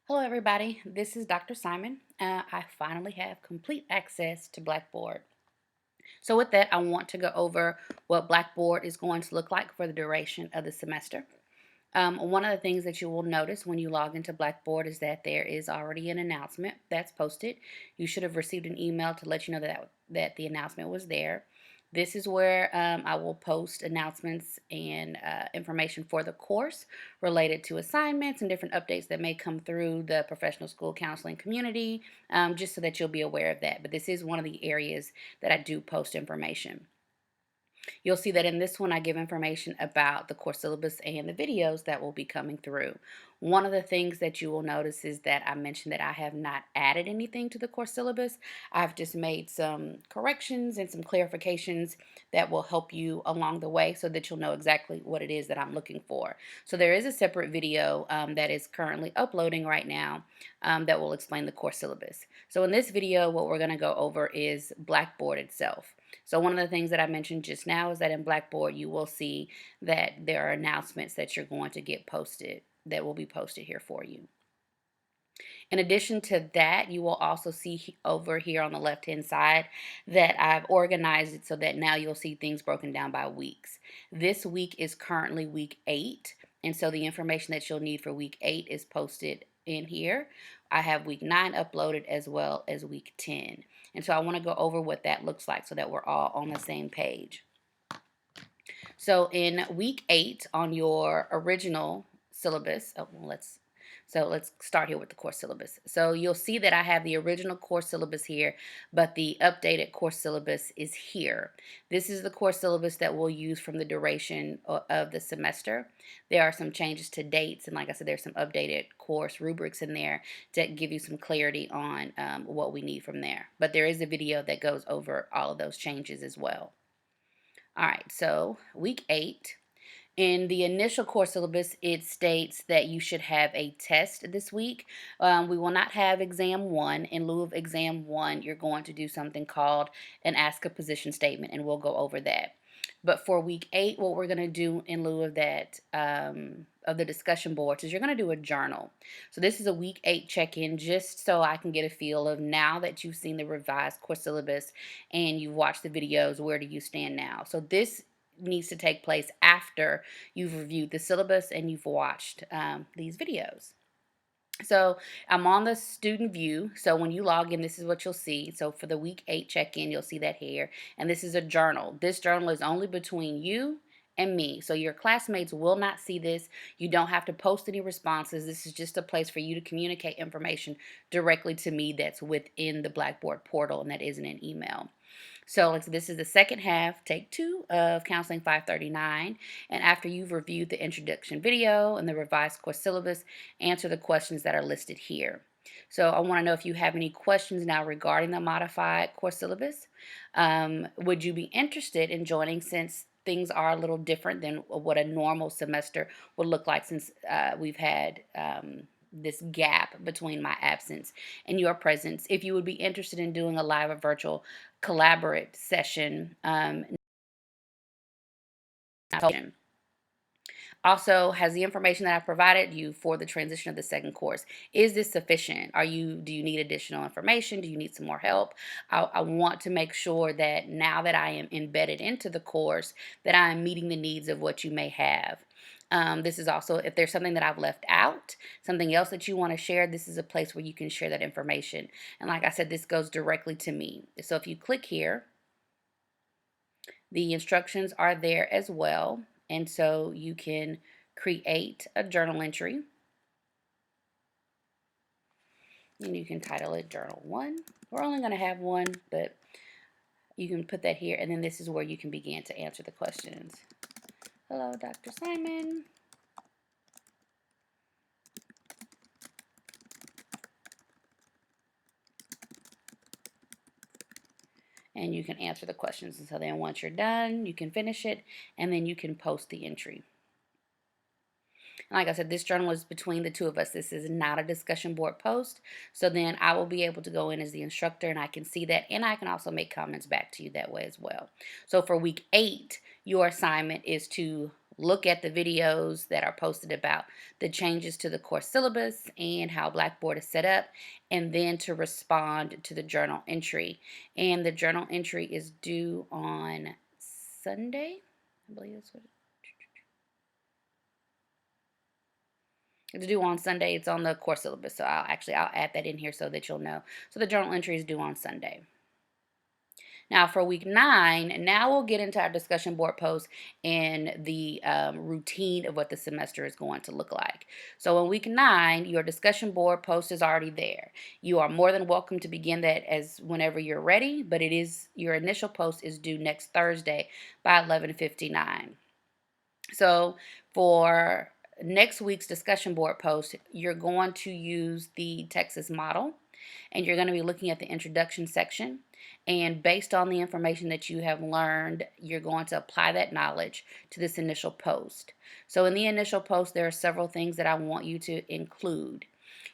Hello everybody, this is Dr. Simon. I finally have complete access to Blackboard. So with that, I want to go over what Blackboard is going to look like for the duration of the semester. One of the things that you will notice when you log into Blackboard is that there is already an announcement that's posted. You should have received an email to let you know that the announcement was there. This is where I will post announcements and information for the course related to assignments and different updates that may come through the professional school counseling community, just so that you'll be aware of that. But this is one of the areas that I do post information. You'll see that in this one, I give information about the course syllabus and the videos that will be coming through. One of the things that you will notice is that I mentioned that I have not added anything to the course syllabus. I've just made some corrections and some clarifications that will help you along the way so that you'll know exactly what it is that I'm looking for. So there is a separate video that is currently uploading right now that will explain the course syllabus. So in this video, what we're going to go over is Blackboard itself. So one of the things that I mentioned just now is that in Blackboard, you will see that there are announcements that you're going to get posted that will be posted here for you. In addition to that, you will also see over here on the left-hand side that I've organized it so that now you'll see things broken down by weeks. This week is currently week 8, and so the information that you'll need for week 8 is posted in here. I have week 9 uploaded as well as week 10. And so I want to go over what that looks like so that we're all on the same page. So in week 8 on your original syllabus, let's start here with the course syllabus. So you'll see that I have the original course syllabus here, but the updated course syllabus is here. This is the course syllabus that we'll use from the duration of the semester. There are some changes to dates, and like I said, there's some updated course rubrics in there to give you some clarity on what we need from there. But there is a video that goes over all of those changes as well. All right, so week 8. In the initial course syllabus, it states that you should have a test this week. We will not have exam 1. In lieu of exam 1, you're going to do something called an ask a position statement, and we'll go over that. But for week 8, what we're going to do in lieu of that, of the discussion boards, is you're going to do a journal. So this is a week 8 check-in, just so I can get a feel of, now that you've seen the revised course syllabus and you've watched the videos, where do you stand now? So this needs to take place after you've reviewed the syllabus and you've watched these videos. So I'm on the student view. So when you log in, this is what you'll see. So for the week 8 check-in, you'll see that here. And this is a journal. This journal is only between you and me. So your classmates will not see this. You don't have to post any responses. This is just a place for you to communicate information directly to me that's within the Blackboard portal, and that isn't an email. So this is the second half, take 2 of Counseling 539. And after you've reviewed the introduction video and the revised course syllabus, answer the questions that are listed here. So I want to know if you have any questions now regarding the modified course syllabus. Would you be interested in joining, since things are a little different than what a normal semester would look like, since we've had this gap between my absence and your presence? If you would be interested in doing a live or virtual collaborate session. Also, has the information that I've provided you for the transition of the second course, is this sufficient? Do you need additional information? Do you need some more help? I want to make sure that now that I am embedded into the course, that I am meeting the needs of what you may have. This is also, if there's something that I've left out, something else that you want to share, this is a place where you can share that information. And like I said, this goes directly to me. So if you click here, the instructions are there as well. And so you can create a journal entry. And you can title it Journal 1. We're only going to have one, but you can put that here. And then this is where you can begin to answer the questions. Hello, Dr. Simon. And you can answer the questions. And so then once you're done, you can finish it, and then you can post the entry. And like I said, this journal is between the two of us. This is not a discussion board post. So then I will be able to go in as the instructor, and I can see that, and I can also make comments back to you that way as well. So for week 8, your assignment is to look at the videos that are posted about the changes to the course syllabus and how Blackboard is set up, and then to respond to the journal entry. And the journal entry is due on Sunday. I believe that's what it's due on Sunday. It's on the course syllabus, so I'll add that in here so that you'll know. So the journal entry is due on Sunday. Now for week 9, now we'll get into our discussion board post and the routine of what the semester is going to look like. So in week 9, your discussion board post is already there. You are more than welcome to begin that as whenever you're ready, but it is your initial post is due next Thursday by 11:59. So for next week's discussion board post, you're going to use the Texas model, and you're going to be looking at the introduction section. And based on the information that you have learned, you're going to apply that knowledge to this initial post. So in the initial post, there are several things that I want you to include.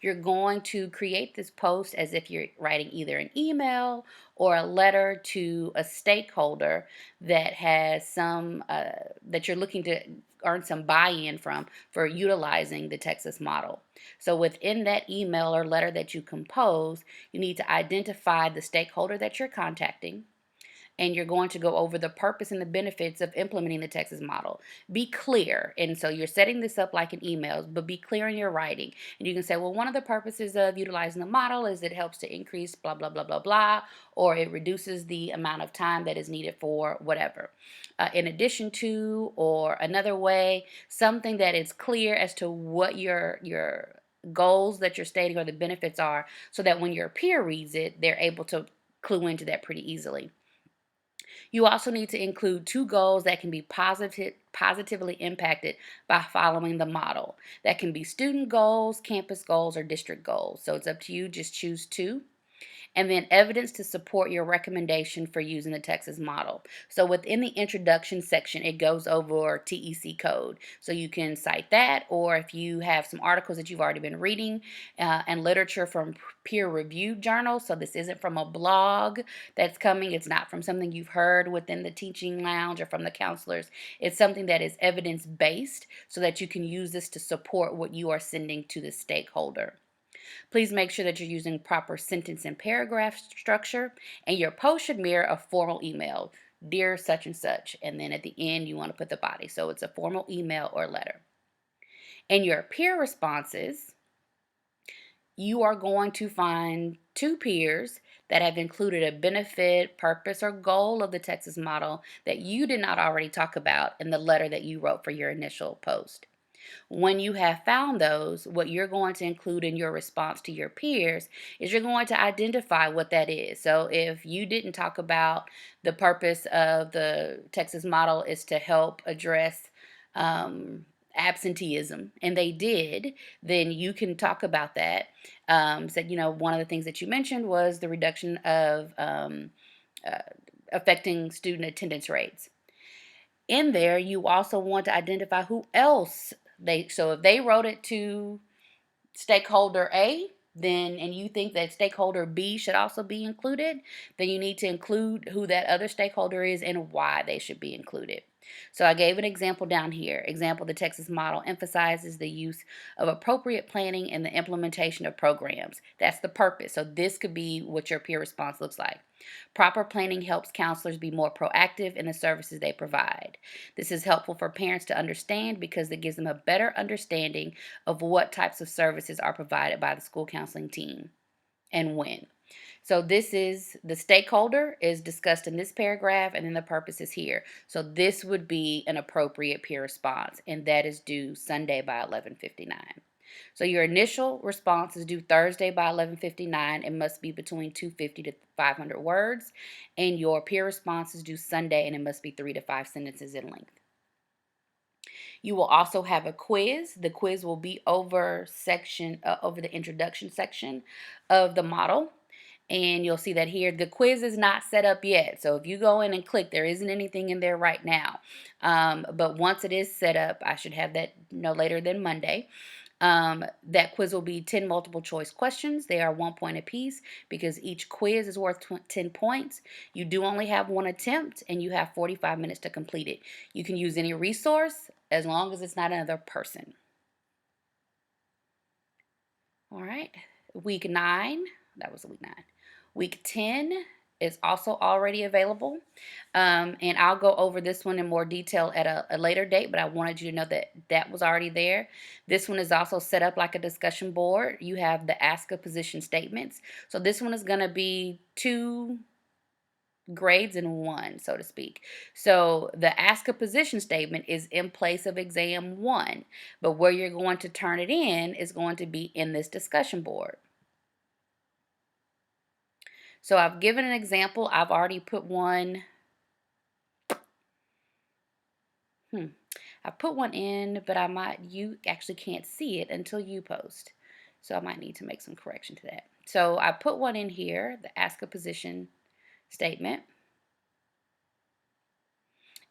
You're going to create this post as if you're writing either an email or a letter to a stakeholder that has some that you're looking to earn some buy-in from for utilizing the Texas model. So within that email or letter that you compose, you need to identify the stakeholder that you're contacting, and you're going to go over the purpose and the benefits of implementing the Texas model. Be clear. And so you're setting this up like an email, but be clear in your writing. And you can say, well, one of the purposes of utilizing the model is it helps to increase blah, blah, blah, blah, blah, or it reduces the amount of time that is needed for whatever. In addition to, or another way, something that is clear as to what your goals that you're stating or the benefits are, so that when your peer reads it, they're able to clue into that pretty easily. You also need to include 2 goals that can be positively impacted by following the model. That can be student goals, campus goals, or district goals. So it's up to you, just choose 2. And then evidence to support your recommendation for using the Texas model. So within the introduction section, it goes over TEC code. So you can cite that, or if you have some articles that you've already been reading and literature from peer-reviewed journals. So this isn't from a blog that's coming. It's not from something you've heard within the teaching lounge or from the counselors. It's something that is evidence-based so that you can use this to support what you are sending to the stakeholder. Please make sure that you're using proper sentence and paragraph structure, and your post should mirror a formal email. Dear such and such, and then at the end you want to put the body. So it's a formal email or letter. In your peer responses, you are going to find 2 peers that have included a benefit, purpose, or goal of the Texas model that you did not already talk about in the letter that you wrote for your initial post. When you have found those, what you're going to include in your response to your peers is you're going to identify what that is. So if you didn't talk about the purpose of the Texas model is to help address absenteeism, and they did, then you can talk about that. Said, one of the things that you mentioned was the reduction of affecting student attendance rates. In there, you also want to identify who else so if they wrote it to stakeholder A, and you think that stakeholder B should also be included, then you need to include who that other stakeholder is and why they should be included. So I gave an example down here. Example, the Texas model emphasizes the use of appropriate planning and the implementation of programs. That's the purpose. So this could be what your peer response looks like. Proper planning helps counselors be more proactive in the services they provide. This is helpful for parents to understand because it gives them a better understanding of what types of services are provided by the school counseling team and when. So this is the stakeholder is discussed in this paragraph, and then the purpose is here. So this would be an appropriate peer response, and that is due Sunday by 11:59. So your initial response is due Thursday by 11:59. It must be between 250 to 500 words, and your peer response is due Sunday, and it must be 3 to 5 sentences in length. You will also have a quiz. The quiz will be over the introduction section of the model. And you'll see that here, the quiz is not set up yet. So if you go in and click, there isn't anything in there right now. But once it is set up, I should have that no later than Monday. That quiz will be 10 multiple choice questions. They are 1 point apiece because each quiz is worth 10 points. You do only have 1 attempt, and you have 45 minutes to complete it. You can use any resource as long as it's not another person. All right. Week 9, that was week 9. Week 10 is also already available. And I'll go over this one in more detail at a later date, but I wanted you to know that that was already there. This one is also set up like a discussion board. You have the ask a position statements. So this one is going to be 2 grades in one, so to speak. So the ask a position statement is in place of exam 1, but where you're going to turn it in is going to be in this discussion board. So I've given an example. I've already put one. I put one in, but you actually can't see it until you post. So I might need to make some correction to that. So I put one in here, the ask a position statement.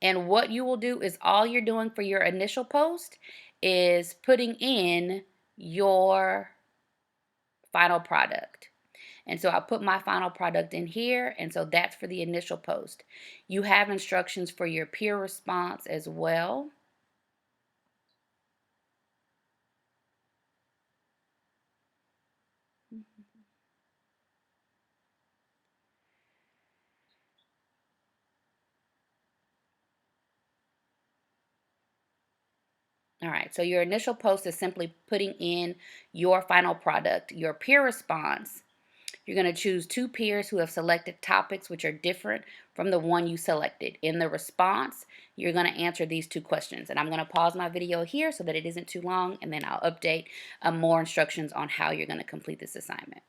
And what you will do is all you're doing for your initial post is putting in your final product. And so I put my final product in here, and so that's for the initial post. You have instructions for your peer response as well. All right, so your initial post is simply putting in your final product. Your peer response, you're going to choose 2 peers who have selected topics which are different from the one you selected. In the response, you're going to answer these 2 questions. And I'm going to pause my video here so that it isn't too long, and then I'll update more instructions on how you're going to complete this assignment.